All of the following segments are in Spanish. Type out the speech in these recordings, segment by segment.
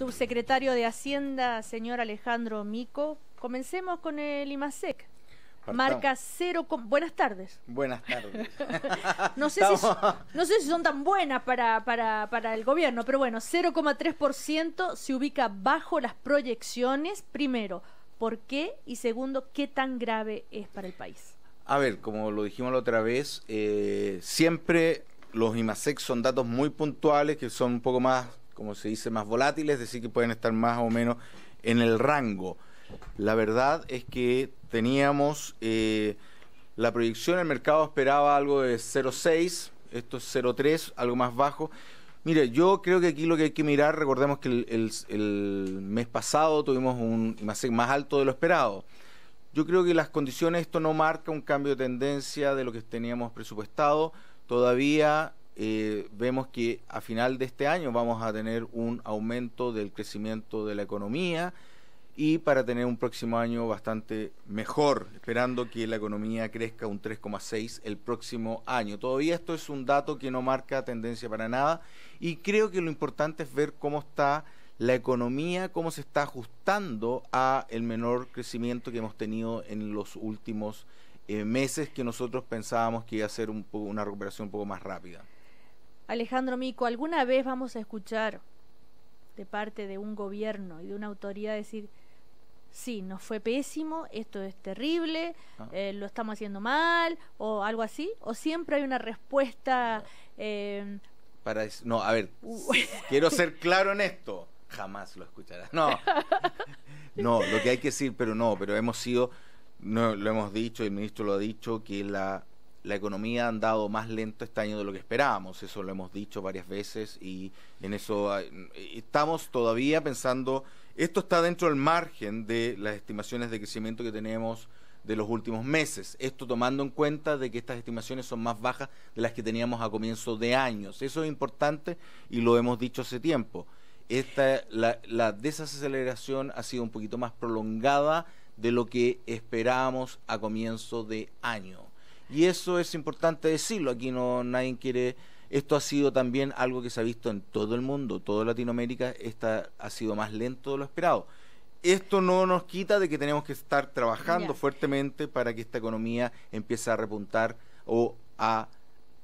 Subsecretario de Hacienda, señor Alejandro Mico. Comencemos con el IMASEC. Marca 0. Buenas tardes. Buenas tardes. No sé si son tan buenas para el gobierno, pero bueno, 0,3% se ubica bajo las proyecciones. Primero, ¿por qué? Y segundo, ¿qué tan grave es para el país? A ver, como lo dijimos la otra vez, siempre los IMASEC son datos muy puntuales, que son un poco más, como se dice, más volátiles, es decir, que pueden estar más o menos en el rango. La verdad es que teníamos la proyección, el mercado esperaba algo de 0,6, esto es 0,3, algo más bajo. Mire, yo creo que aquí lo que hay que mirar, recordemos que el mes pasado tuvimos un IMASEC más alto de lo esperado. Yo creo que las condiciones, esto no marca un cambio de tendencia de lo que teníamos presupuestado. Todavía vemos que a final de este año vamos a tener un aumento del crecimiento de la economía y para tener un próximo año bastante mejor, esperando que la economía crezca un 3,6 el próximo año. Todavía esto es un dato que no marca tendencia para nada y creo que lo importante es ver cómo está la economía, cómo se está ajustando a el menor crecimiento que hemos tenido en los últimos meses, que nosotros pensábamos que iba a ser una recuperación un poco más rápida. Alejandro Mico, ¿alguna vez vamos a escuchar de parte de un gobierno y de una autoridad decir, sí, nos fue pésimo, esto es terrible, lo estamos haciendo mal, o algo así? ¿O siempre hay una respuesta? No, a ver, quiero ser claro en esto. Jamás lo escucharás. No, no, lo que hay que decir, pero hemos sido, no, lo hemos dicho, el ministro lo ha dicho, que la economía ha andado más lento este año de lo que esperábamos. Eso lo hemos dicho varias veces y en eso estamos todavía pensando, esto está dentro del margen de las estimaciones de crecimiento que tenemos de los últimos meses. Esto tomando en cuenta de que estas estimaciones son más bajas de las que teníamos a comienzo de años. Eso es importante y lo hemos dicho hace tiempo. La desaceleración ha sido un poquito más prolongada de lo que esperábamos a comienzo de año. Y eso es importante decirlo, aquí nadie quiere, esto ha sido también algo que se ha visto en todo el mundo, toda Latinoamérica, ha sido más lento de lo esperado. Esto no nos quita de que tenemos que estar trabajando fuertemente para que esta economía empiece a repuntar o a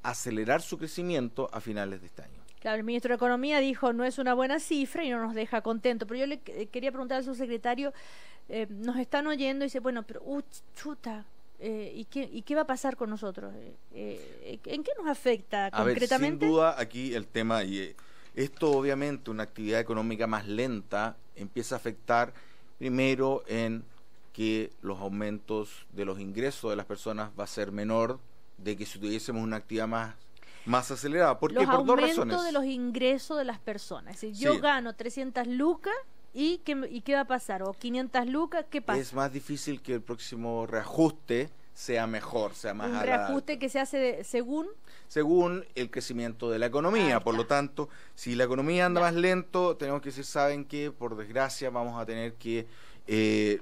acelerar su crecimiento a finales de este año. Claro, el ministro de Economía dijo no es una buena cifra y no nos deja contentos, pero yo le quería preguntar al subsecretario, nos están oyendo y dice, bueno, pero chuta, ¿y qué va a pasar con nosotros? ¿En qué nos afecta concretamente? Sin duda aquí el tema, y esto obviamente una actividad económica más lenta empieza a afectar primero en que los aumentos de los ingresos de las personas va a ser menor de que si tuviésemos una actividad más acelerada. ¿Por qué? Por dos razones. Los aumentos de los ingresos de las personas. Es decir, yo gano 300 lucas y ¿qué va a pasar? ¿O 500 lucas? ¿Qué pasa? Es más difícil que el próximo reajuste sea mejor, sea más un reajuste que se hace según el crecimiento de la economía. Por lo tanto, si la economía anda más lento, tenemos que decir, ¿saben qué? Por desgracia vamos a tener que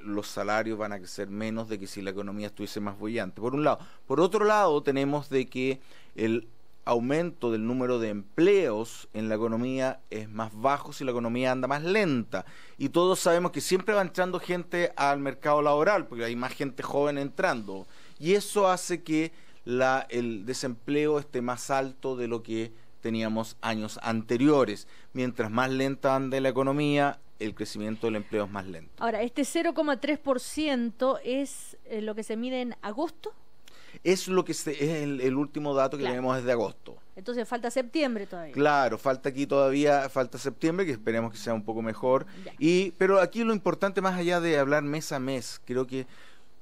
los salarios van a crecer menos de que si la economía estuviese más bollante, por un lado. Por otro lado, tenemos de que el aumento del número de empleos en la economía es más bajo si la economía anda más lenta. Y todos sabemos que siempre va entrando gente al mercado laboral, porque hay más gente joven entrando. Y eso hace que el desempleo esté más alto de lo que teníamos años anteriores. Mientras más lenta ande la economía, el crecimiento del empleo es más lento. Ahora, este 0,3% es lo que se mide en agosto. Es lo que es el último dato que tenemos desde agosto. Entonces falta septiembre todavía. Claro, falta septiembre, que esperemos que sea un poco mejor. Pero aquí lo importante, más allá de hablar mes a mes, creo que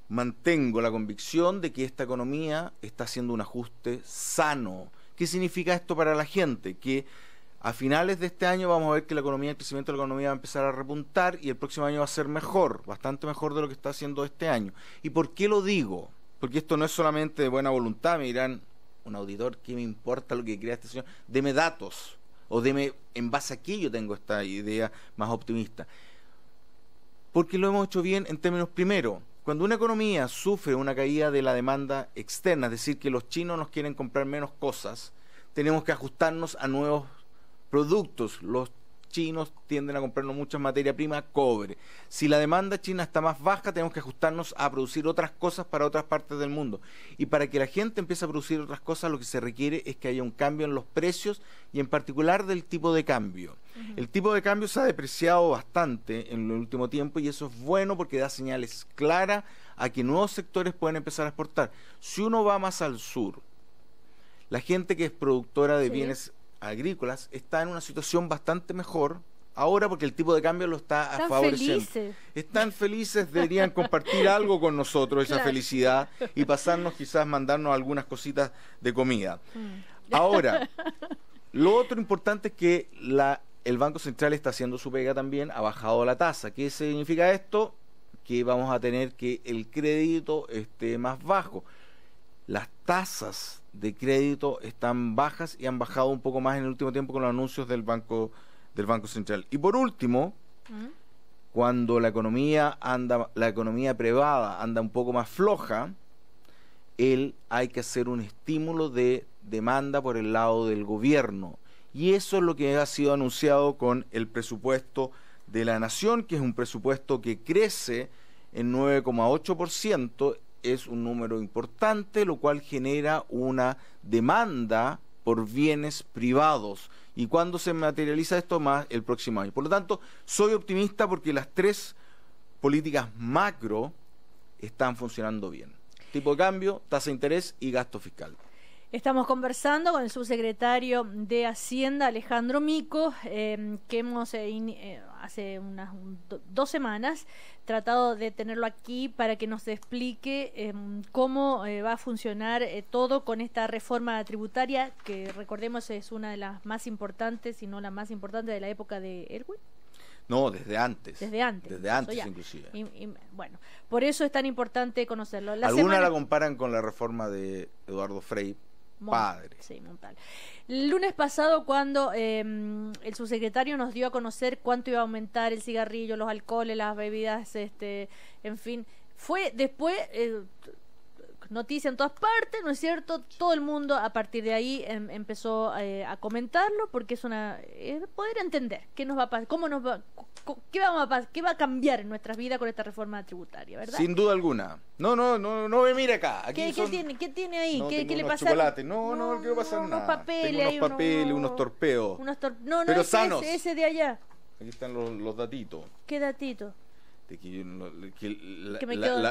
mantengo la convicción de que esta economía está haciendo un ajuste sano. ¿Qué significa esto para la gente? Que a finales de este año vamos a ver que el crecimiento de la economía va a empezar a repuntar y el próximo año va a ser mejor, bastante mejor de lo que está haciendo este año. ¿Y por qué lo digo? Porque esto no es solamente de buena voluntad. Me dirán, un auditor, ¿qué me importa lo que crea este señor? Deme datos, o en base a qué yo tengo esta idea más optimista. Porque lo hemos hecho bien en términos, primero, cuando una economía sufre una caída de la demanda externa, es decir, que los chinos nos quieren comprar menos cosas, tenemos que ajustarnos a nuevos productos. Los chinos tienden a comprarnos muchas materias primas, cobre. Si la demanda china está más baja, tenemos que ajustarnos a producir otras cosas para otras partes del mundo. Y para que la gente empiece a producir otras cosas, lo que se requiere es que haya un cambio en los precios y en particular del tipo de cambio. El tipo de cambio se ha depreciado bastante en el último tiempo y eso es bueno porque da señales claras a que nuevos sectores pueden empezar a exportar. Si uno va más al sur, la gente que es productora de bienes agrícolas está en una situación bastante mejor ahora porque el tipo de cambio lo está favoreciendo. Están felices, deberían compartir algo con nosotros, esa felicidad, y pasarnos quizás, mandarnos algunas cositas de comida. Ahora, lo otro importante es que el Banco Central está haciendo su pega también, ha bajado la tasa. ¿Qué significa esto? Que vamos a tener que el crédito esté más bajo. Las tasas de crédito están bajas y han bajado un poco más en el último tiempo con los anuncios del Banco Central. Y por último, cuando la economía privada anda un poco más floja, hay que hacer un estímulo de demanda por el lado del gobierno. Y eso es lo que ha sido anunciado con el presupuesto de la Nación, que es un presupuesto que crece en 9,8%, es un número importante, lo cual genera una demanda por bienes privados. ¿Y cuándo se materializa esto? Más el próximo año. Por lo tanto, soy optimista porque las tres políticas macro están funcionando bien. Tipo de cambio, tasa de interés y gasto fiscal. Estamos conversando con el subsecretario de Hacienda, Alejandro Mico, que hemos hace unas 2 semanas tratado de tenerlo aquí para que nos explique cómo va a funcionar todo con esta reforma tributaria, que recordemos es una de las más importantes, si no la más importante de la época de Erwin. No, desde antes. Desde antes inclusive. Bueno, por eso es tan importante conocerlo. Algunas la comparan con la reforma de Eduardo Frei, padre. Sí, Montal. El lunes pasado, cuando el subsecretario nos dio a conocer cuánto iba a aumentar el cigarrillo, los alcoholes, las bebidas, en fin, fue después noticia en todas partes, ¿no es cierto? Todo el mundo a partir de ahí empezó a comentarlo porque es poder entender qué nos va a pasar, qué va a cambiar en nuestras vidas con esta reforma tributaria, ¿verdad? Sin duda alguna. No me mire acá. Aquí ¿Qué tiene ahí? No, ¿Qué le pasa? Chocolate. No quiero pasar nada. Tengo unos papeles, unos torpeos. Pero sanos. Ese de allá. Aquí están los datitos. ¿Qué datito?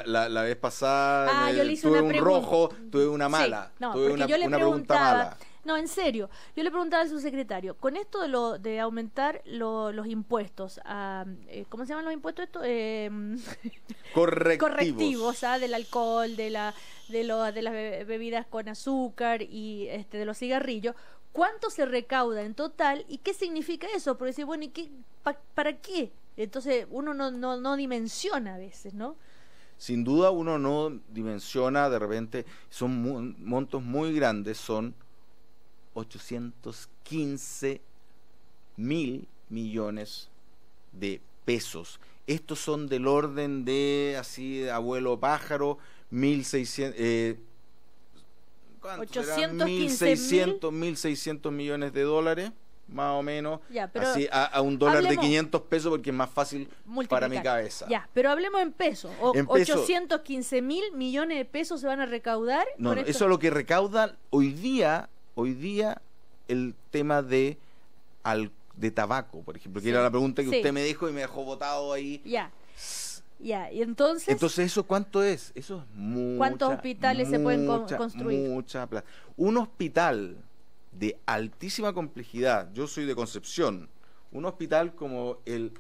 La vez pasada yo le hice tuve una un rojo, tuve una mala. Sí, no, tuve porque yo le pregunta mala. No, en serio, yo le preguntaba al subsecretario, con esto de aumentar los impuestos, ¿cómo se llaman los impuestos estos? Correctivos, del alcohol, de las bebidas con azúcar y de los cigarrillos, ¿cuánto se recauda en total y qué significa eso? Porque decir, bueno, ¿y para qué? Entonces uno no dimensiona a veces, ¿no? Sin duda uno no dimensiona, de repente son montos muy grandes, son 815 mil millones de pesos. Estos son del orden de, así, de abuelo pájaro, 1.600... 1.600 millones de dólares, más o menos, así a un dólar de 500 pesos porque es más fácil para mi cabeza. Ya, pero hablemos en pesos. 815 mil millones de pesos se van a recaudar. No, eso es lo que recauda hoy día el tema de tabaco, por ejemplo, que era la pregunta que usted me dijo y me dejó botado ahí. Ya, y entonces ¿eso cuánto es? Eso es mucha. ¿Cuántos hospitales se pueden construir? Mucha plata. Un hospital de altísima complejidad, yo soy de Concepción, un hospital como mi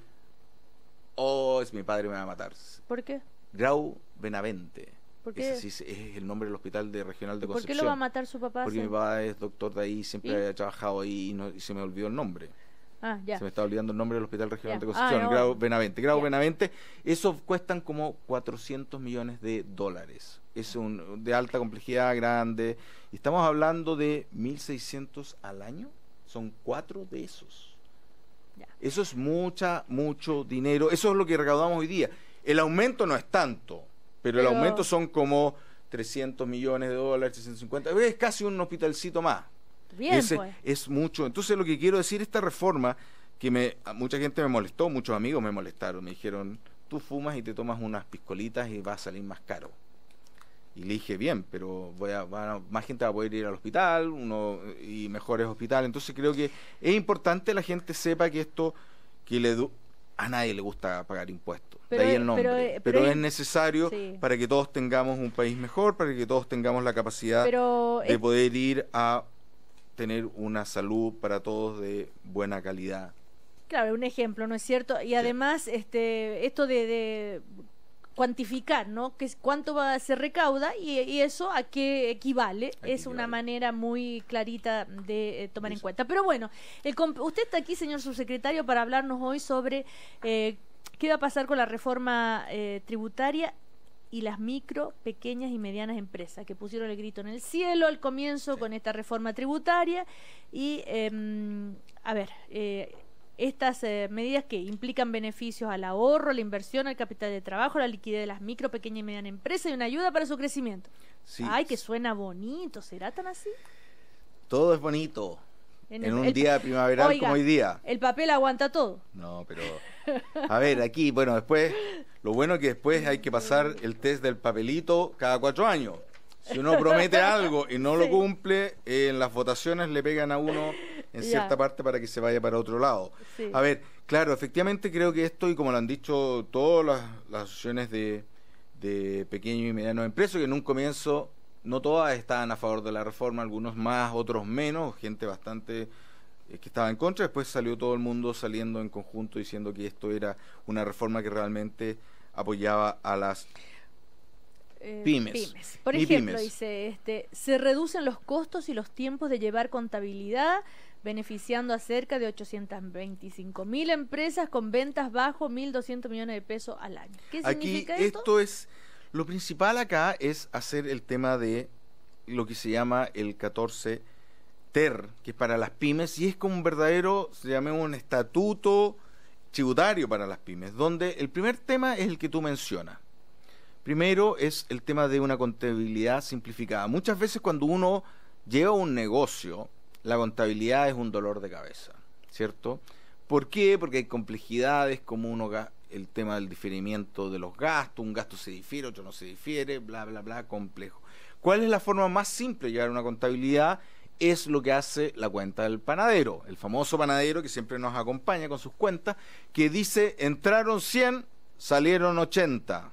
padre me va a matar. ¿Por qué? Grau Benavente. ¿Por qué? Ese sí es el nombre del hospital regional de ¿Por Concepción. qué lo va a matar su papá? Porque mi papá es doctor de ahí, siempre ha trabajado ahí y se me olvidó el nombre. Ya. Se me está olvidando el nombre del Hospital Regional de Concepción, Grau Benavente. Grau Benavente, eso cuestan como 400 millones de dólares. Es de alta complejidad, grande. Y estamos hablando de 1.600 al año. Son 4 de esos. Eso es mucho dinero. Eso es lo que recaudamos hoy día. El aumento no es tanto, pero el aumento son como 300 millones de dólares, 350. Es casi un hospitalcito más. Bien, es mucho. Entonces lo que quiero decir, esta reforma a mucha gente me molestó, muchos amigos me molestaron, me dijeron, tú fumas y te tomas unas piscolitas y va a salir más caro. Y le dije, bien, pero más gente va a poder ir al hospital, y mejores hospitales. Entonces creo que es importante la gente sepa que esto, a nadie le gusta pagar impuestos, de ahí el nombre, pero es necesario para que todos tengamos un país mejor, para que todos tengamos la capacidad de poder ir a tener una salud para todos de buena calidad. Claro, un ejemplo, ¿no es cierto? Y además, esto de cuantificar, ¿no? Cuánto se recauda y eso a qué equivale, es una manera muy clarita de tomar en cuenta. Pero bueno, usted está aquí, señor subsecretario, para hablarnos hoy sobre qué va a pasar con la reforma tributaria y las micro, pequeñas y medianas empresas que pusieron el grito en el cielo al comienzo con esta reforma tributaria y, estas medidas que implican beneficios al ahorro, a la inversión, al capital de trabajo, a la liquidez de las micro, pequeñas y medianas empresas y una ayuda para su crecimiento. Sí. Ay, que suena bonito, ¿será tan así? Todo es bonito. En un día primaveral, oiga, como hoy día. El papel aguanta todo. No, pero... A ver, aquí, bueno, después... Lo bueno es que después hay que pasar el test del papelito cada 4 años. Si uno promete algo y no lo cumple, en las votaciones le pegan a uno en cierta parte para que se vaya para otro lado. Sí. A ver, claro, efectivamente creo que esto, y como lo han dicho todas las asociaciones de pequeños y medianos empresas, que en un comienzo no todas estaban a favor de la reforma, algunos más, otros menos, gente bastante que estaba en contra. Después salió todo el mundo saliendo en conjunto diciendo que esto era una reforma que realmente apoyaba a las pymes. Por ejemplo, dice, se reducen los costos y los tiempos de llevar contabilidad, beneficiando a cerca de 825.000 empresas con ventas bajo 1.200 millones de pesos al año. ¿Qué significa esto? Esto es, lo principal acá es hacer el tema de lo que se llama el 14 TER, que es para las pymes, y es como un verdadero, se llama un estatuto tributario para las pymes, donde el primer tema es el que tú mencionas. Primero es el tema de una contabilidad simplificada. Muchas veces cuando uno lleva un negocio, la contabilidad es un dolor de cabeza, ¿cierto? ¿Por qué? Porque hay complejidades como el tema del diferimiento de los gastos, un gasto se difiere, otro no se difiere, bla, bla, bla, complejo. ¿Cuál es la forma más simple de llevar una contabilidad? Es lo que hace la cuenta del panadero, el famoso panadero que siempre nos acompaña con sus cuentas, que dice, entraron 100, salieron 80.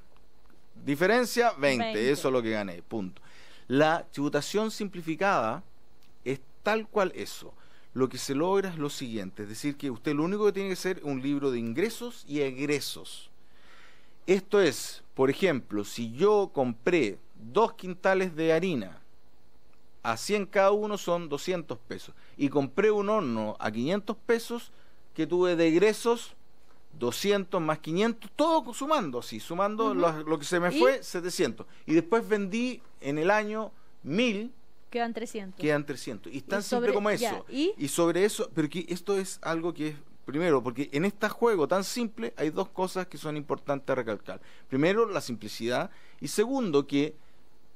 Diferencia, 20, eso es lo que gané, punto. La tributación simplificada es tal cual eso. Lo que se logra es lo siguiente, es decir, que usted lo único que tiene que hacer es un libro de ingresos y egresos. Esto es, por ejemplo, si yo compré 2 quintales de harina, a 100 cada uno son 200 pesos, y compré un horno a 500 pesos, que tuve de egresos 200 más 500, todo sumando, así, sumando lo que se me fue, 700. Y después vendí en el año 1000. Quedan 300. Y es tan simple como eso. Y sobre eso, pero que esto es algo que es, primero, porque en este juego tan simple hay 2 cosas que son importantes a recalcar. Primero, la simplicidad, y segundo, que,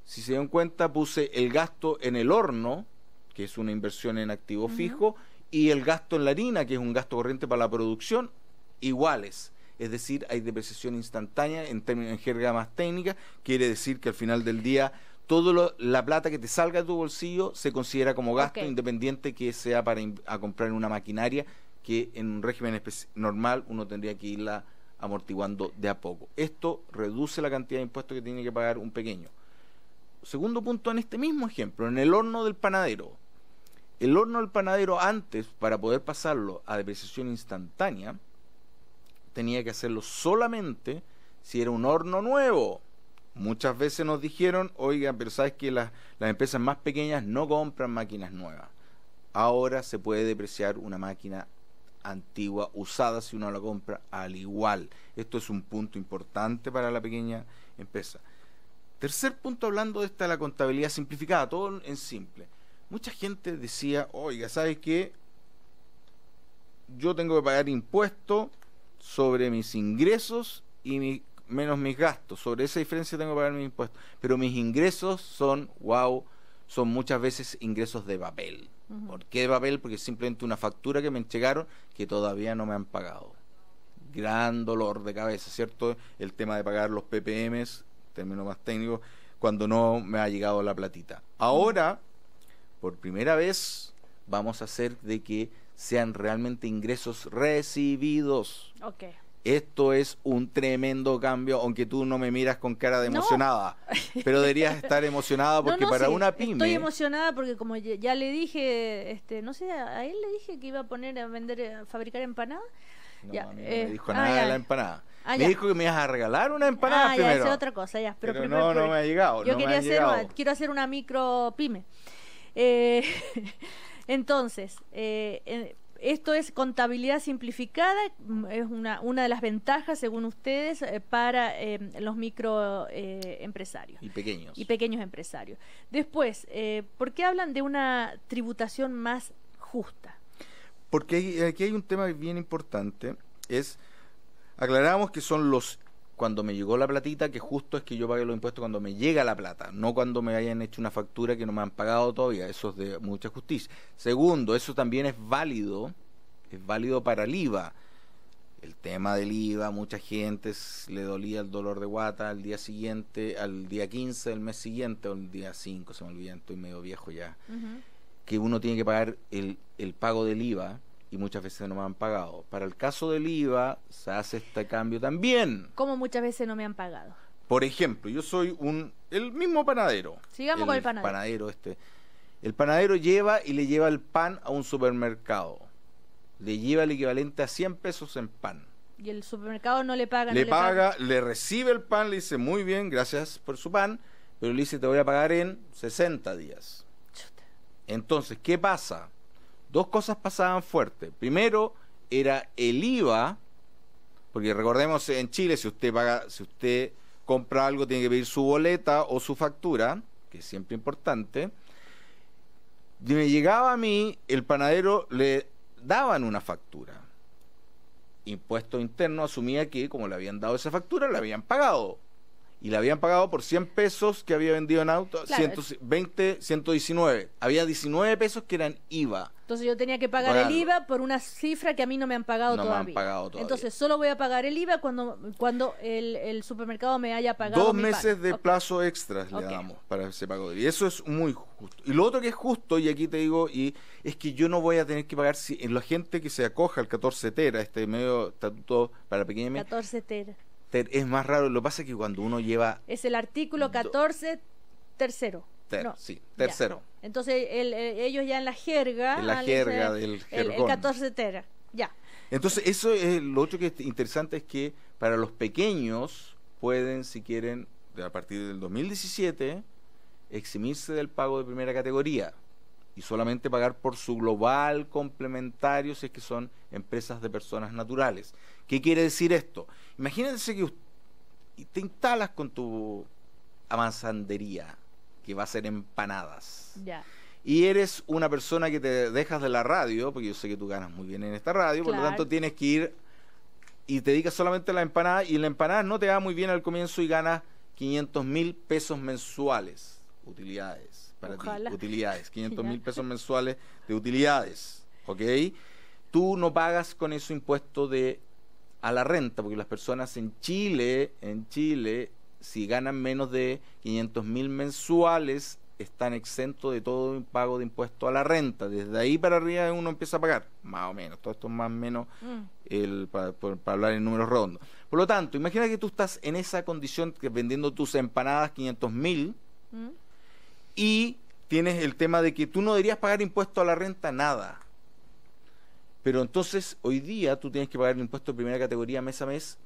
si se dan cuenta, puse el gasto en el horno, que es una inversión en activo fijo, y el gasto en la harina, que es un gasto corriente para la producción, iguales, es decir, hay depreciación instantánea en jerga más técnica, quiere decir que al final del día la plata que te salga de tu bolsillo se considera como gasto, independiente que sea para comprar una maquinaria que en un régimen normal uno tendría que irla amortiguando de a poco. Esto reduce la cantidad de impuestos que tiene que pagar un pequeño. Segundo punto, en este mismo ejemplo, en el horno del panadero. El horno del panadero antes, para poder pasarlo a depreciación instantánea, tenía que hacerlo solamente si era un horno nuevo. Muchas veces nos dijeron, oigan, pero sabes que las empresas más pequeñas no compran máquinas nuevas. Ahora se puede depreciar una máquina antigua, usada, si uno la compra al igual. Esto es un punto importante para la pequeña empresa. Tercer punto, hablando de la contabilidad simplificada, todo en simple. Mucha gente decía, oiga, ¿sabes qué? Yo tengo que pagar impuestos sobre mis ingresos y menos mis gastos. Sobre esa diferencia tengo que pagar mis impuestos. Pero mis ingresos son muchas veces ingresos de papel. Ujú. ¿Por qué de papel? Porque es simplemente una factura que me entregaron que todavía no me han pagado. Gran dolor de cabeza, ¿cierto? El tema de pagar los PPMs, término más técnico, cuando no me ha llegado la platita. Ahora, por primera vez, vamos a hacer de que sean realmente ingresos recibidos. Ok. Esto es un tremendo cambio, aunque tú no me miras con cara de No. emocionada, pero deberías estar emocionada porque No, para sí, una pyme... estoy emocionada porque como ya le dije, no sé, a él le dije que iba a poner a vender, a fabricar empanadas. No, Ya, a mí no me dijo ah, nada ya. de la empanada. Ah, Me ya. dijo que me ibas a regalar una empanada Ya, primero. esa es otra cosa, ya. Pero no me ha llegado. Yo no quería me ha llegado. quiero hacer una micro pyme. Entonces, esto es contabilidad simplificada, es una de las ventajas, según ustedes, para los micro empresarios. Y pequeños. Y pequeños empresarios. Después, ¿por qué hablan de una tributación más justa? Porque aquí hay un tema bien importante, aclaramos que son cuando me llegó la platita, que justo es que yo pague los impuestos cuando me llega la plata, no cuando me hayan hecho una factura que no me han pagado todavía, eso es de mucha justicia. Segundo, eso también es válido para el IVA. El tema del IVA, mucha gente le dolía el dolor de guata al día siguiente, al día 15 del mes siguiente, o el día 5, se me olvida, estoy medio viejo ya. Uh-huh. Que uno tiene que pagar el pago del IVA y muchas veces no me han pagado. Para el caso del IVA se hace este cambio también. ¿Cómo muchas veces no me han pagado? Por ejemplo, yo soy el mismo panadero. Sigamos con el panadero. El panadero lleva y le lleva el pan a un supermercado. Le lleva el equivalente a 100 pesos en pan. Y el supermercado no le paga. Le paga, le recibe el pan, le dice muy bien, gracias por su pan, pero le dice te voy a pagar en 60 días. Entonces, ¿qué pasa? Dos cosas pasaban fuerte. Primero, era el IVA, porque recordemos en Chile, si usted compra algo, tiene que pedir su boleta o su factura, que es siempre importante. Y me llegaba a mí, el panadero le daban una factura. Impuesto Interno asumía que, como le habían dado esa factura, le habían pagado. Y le habían pagado por 100 pesos que había vendido en auto, claro, 120, 119. Había 19 pesos que eran IVA. Entonces yo tenía que pagar el IVA por una cifra que a mí no me han pagado todavía. No me han pagado todavía. Entonces solo voy a pagar el IVA cuando el supermercado me haya pagado 2 mi meses pan. de plazo extras le damos para ese pago de IVA. Y eso es muy justo. Y lo otro que es justo, y aquí te digo, es que yo no voy a tener que pagar en la gente que se acoja al 14 tera, este medio estatuto para pequeña 14 tera. Es más raro, lo que pasa es que cuando uno lleva... Es el artículo 14, tercero. Sí, tercero. Ya. Entonces ellos ya en la jerga... En la jerga del jergón. El 14 tera, ya. Entonces eso es lo otro que es interesante, es que para los pequeños pueden, si quieren, a partir del 2017, eximirse del pago de primera categoría y solamente pagar por su global complementario si es que son empresas de personas naturales. ¿Qué quiere decir esto? Imagínense que te instalas con tu amansandería, que va a ser empanadas. Ya. Y eres una persona que te dejas de la radio, porque yo sé que tú ganas muy bien en esta radio, claro. Por lo tanto tienes que ir y te dedicas solamente a la empanada, y la empanada no te va muy bien al comienzo y ganas 500.000 pesos mensuales, utilidades para Ojalá. ti, utilidades, 500.000 pesos mensuales de utilidades, ¿ok? Tú no pagas con eso impuesto a la renta, porque las personas en Chile, si ganan menos de 500.000 mensuales, están exentos de todo pago de impuesto a la renta. Desde ahí para arriba uno empieza a pagar, más o menos. Todo esto es más o menos para hablar en números redondos. Por lo tanto, imagina que tú estás en esa condición, que vendiendo tus empanadas 500.000 y tienes el tema de que tú no deberías pagar impuesto a la renta, nada. Pero entonces, hoy día tú tienes que pagar el impuesto de primera categoría mes a mes,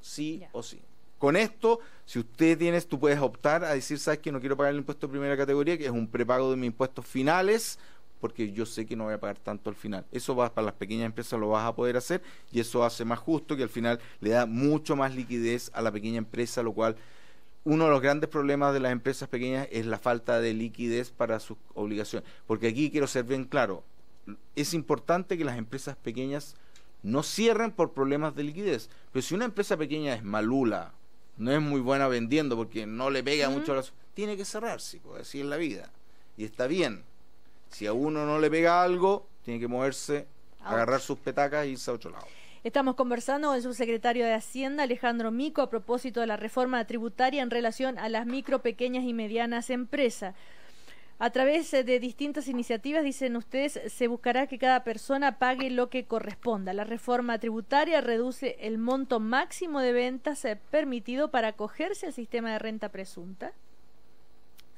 sí o sí. Con esto, si tú puedes optar a decir, ¿sabes qué? No quiero pagar el impuesto de primera categoría, que es un prepago de mis impuestos finales, porque yo sé que no voy a pagar tanto al final. Eso va para las pequeñas empresas, lo vas a poder hacer, y eso hace más justo, que al final le da mucho más liquidez a la pequeña empresa, lo cual, uno de los grandes problemas de las empresas pequeñas es la falta de liquidez para sus obligaciones. Porque aquí quiero ser bien claro, es importante que las empresas pequeñas no cierren por problemas de liquidez. Pero si una empresa pequeña es malula, no es muy buena vendiendo porque no le pega mucho a tiene que cerrarse, pues así es la vida. Y está bien. Si a uno no le pega algo, tiene que moverse, agarrar sus petacas e irse a otro lado. Estamos conversando con el subsecretario de Hacienda, Alejandro Mico, a propósito de la reforma tributaria en relación a las micro, pequeñas y medianas empresas. A través de distintas iniciativas, dicen ustedes, se buscará que cada persona pague lo que corresponda. La reforma tributaria reduce el monto máximo de ventas permitido para acogerse al sistema de renta presunta.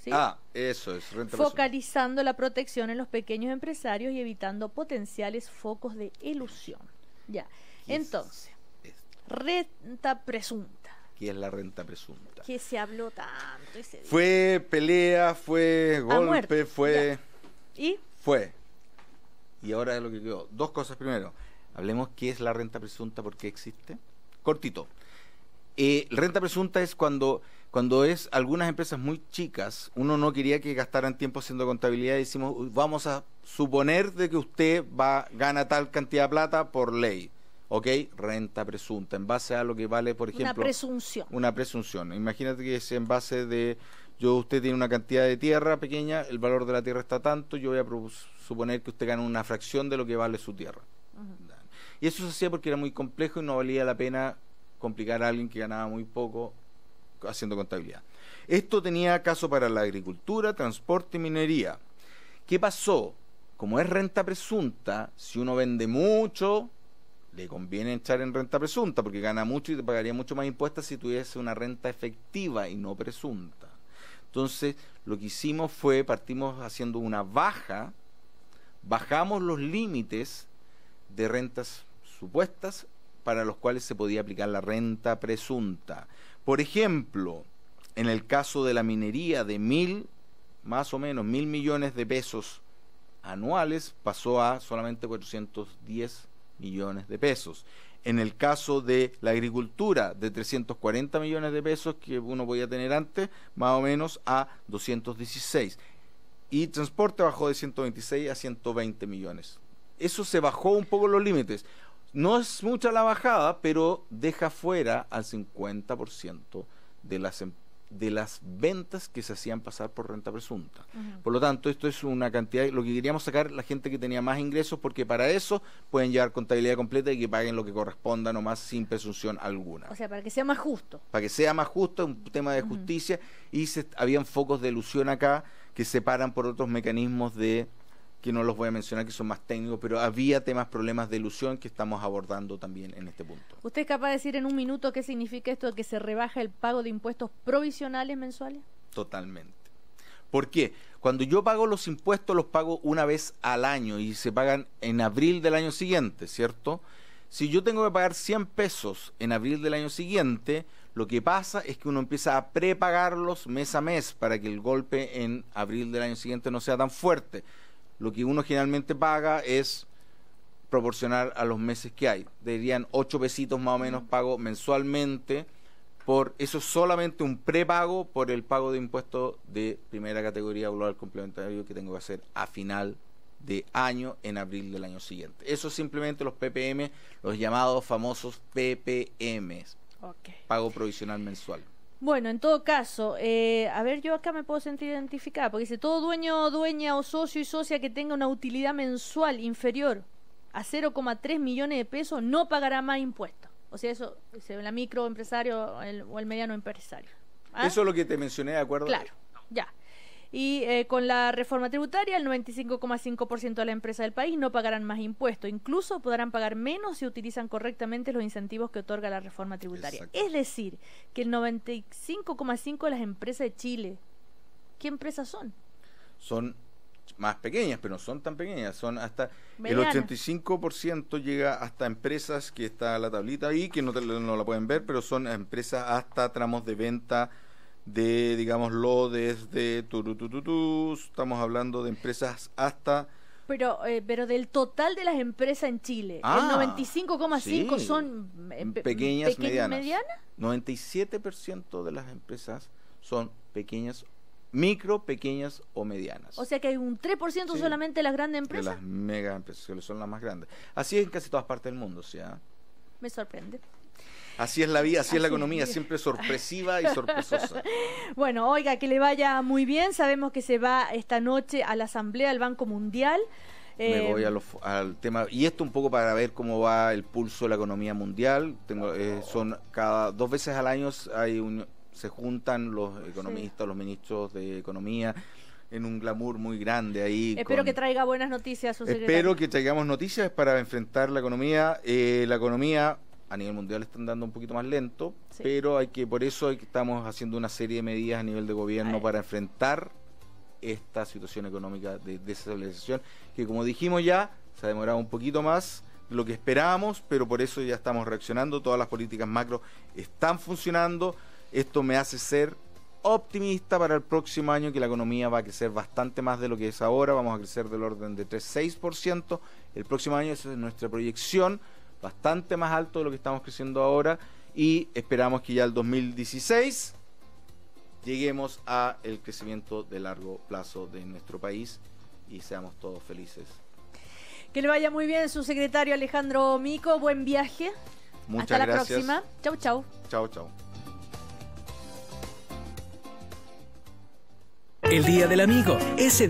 ¿Sí? Eso es, renta focalizando la protección en los pequeños empresarios y evitando potenciales focos de elusión. Ya. Entonces, renta presunta. ¿Qué es la renta presunta? Que se habló tanto ese día. Fue pelea, fue golpe, fue... Ya. ¿Y? Fue. Y ahora es lo que quedó. Dos cosas primero. Hablemos qué es la renta presunta, por qué existe. Cortito. Renta presunta es cuando es algunas empresas muy chicas, uno no quería que gastaran tiempo haciendo contabilidad y decimos, vamos a suponer de que usted gana tal cantidad de plata por ley. ¿Ok? Renta presunta, en base a lo que vale, por ejemplo... Una presunción. Una presunción. Imagínate que es en base de... Usted tiene una cantidad de tierra pequeña, el valor de la tierra está tanto, yo voy a suponer que usted gana una fracción de lo que vale su tierra. Y eso se hacía porque era muy complejo y no valía la pena complicar a alguien que ganaba muy poco haciendo contabilidad. Esto tenía caso para la agricultura, transporte y minería. ¿Qué pasó? Como es renta presunta, si uno vende mucho, le conviene echar en renta presunta porque gana mucho y te pagaría mucho más impuestos si tuviese una renta efectiva y no presunta. Entonces, lo que hicimos fue, partimos haciendo una bajamos los límites de rentas supuestas para los cuales se podía aplicar la renta presunta. Por ejemplo, en el caso de la minería de más o menos 1.000 millones de pesos anuales, pasó a solamente 410 millones de pesos. En el caso de la agricultura, de 340 millones de pesos que uno podía tener antes, más o menos a 216. Y transporte bajó de 126 a 120 millones. Eso se bajó un poco los límites. No es mucha la bajada, pero deja fuera al 50% de las ventas que se hacían pasar por renta presunta. Por lo tanto, esto es una cantidad, lo que queríamos sacar la gente que tenía más ingresos, porque para eso pueden llevar contabilidad completa y que paguen lo que corresponda nomás sin presunción alguna. O sea, para que sea más justo. Para que sea más justo, un tema de justicia, y habían focos de elusión acá que se paran por otros mecanismos que no los voy a mencionar, que son más técnicos, pero había problemas de ilusión que estamos abordando también en este punto. ¿Usted es capaz de decir en un minuto qué significa esto de que se rebaja el pago de impuestos provisionales mensuales? Totalmente. ¿Por qué? Cuando yo pago los impuestos, los pago una vez al año y se pagan en abril del año siguiente, ¿cierto? Si yo tengo que pagar 100 pesos en abril del año siguiente, lo que pasa es que uno empieza a prepagarlos mes a mes para que el golpe en abril del año siguiente no sea tan fuerte. Lo que uno generalmente paga es proporcional a los meses que hay. Dirían 8 pesitos más o menos pago mensualmente. Eso es solamente un prepago por el pago de impuestos de primera categoría global complementario que tengo que hacer a final de año en abril del año siguiente. Eso es simplemente los PPM, los llamados famosos PPMs. Okay. Pago provisional mensual. Bueno, en todo caso, a ver, yo acá me puedo sentir identificada, porque dice, todo dueño, dueña o socio y socia que tenga una utilidad mensual inferior a 0,3 millones de pesos no pagará más impuestos. O sea, eso, la microempresario o el mediano empresario. ¿Ah? Eso es lo que te mencioné, ¿de acuerdo? Claro, ya. Y con la reforma tributaria, el 95,5% de las empresas del país no pagarán más impuestos. Incluso podrán pagar menos si utilizan correctamente los incentivos que otorga la reforma tributaria. Exacto. Es decir, que el 95,5% de las empresas de Chile, ¿qué empresas son? Son más pequeñas, pero no son tan pequeñas. Son hasta Medianas. El 85% llega hasta empresas, que está la tablita ahí, que no la pueden ver, pero son empresas hasta tramos de venta de, digámoslo, desde estamos hablando de empresas hasta... Pero del total de las empresas en Chile, el 95,5% sí, son pequeñas, medianas. 97% de las empresas son pequeñas, micro, pequeñas o medianas. O sea que hay un 3% Sí, solamente de las grandes de empresas. las mega empresas, que son las más grandes. Así es en casi todas partes del mundo, ¿sí? Me sorprende. Así es la vida, así es la economía, siempre sorpresiva y sorpresosa. Bueno, oiga, que le vaya muy bien. Sabemos que se va esta noche a la Asamblea del Banco Mundial. Me voy al tema, y esto un poco para ver cómo va el pulso de la economía mundial. Son cada 2 veces al año se juntan los economistas, los ministros de Economía, en un glamour muy grande ahí. Espero que traiga buenas noticias, su secretario. Espero que traigamos noticias para enfrentar la economía. La economía a nivel mundial está andando un poquito más lento, pero por eso estamos haciendo una serie de medidas a nivel de gobierno para enfrentar esta situación económica de desestabilización, que como dijimos ya, se ha demorado un poquito más de lo que esperábamos, pero por eso ya estamos reaccionando. Todas las políticas macro están funcionando. Esto me hace ser optimista para el próximo año, que la economía va a crecer bastante más de lo que es ahora. Vamos a crecer del orden de 3,6% el próximo año. Esa es nuestra proyección, bastante más alto de lo que estamos creciendo ahora, y esperamos que ya el 2016 lleguemos a el crecimiento de largo plazo de nuestro país y seamos todos felices. Que le vaya muy bien, su secretario Alejandro Mico. Buen viaje. Muchas gracias. Hasta la próxima. Chau, chau. Chau, chau. El Día del Amigo, ese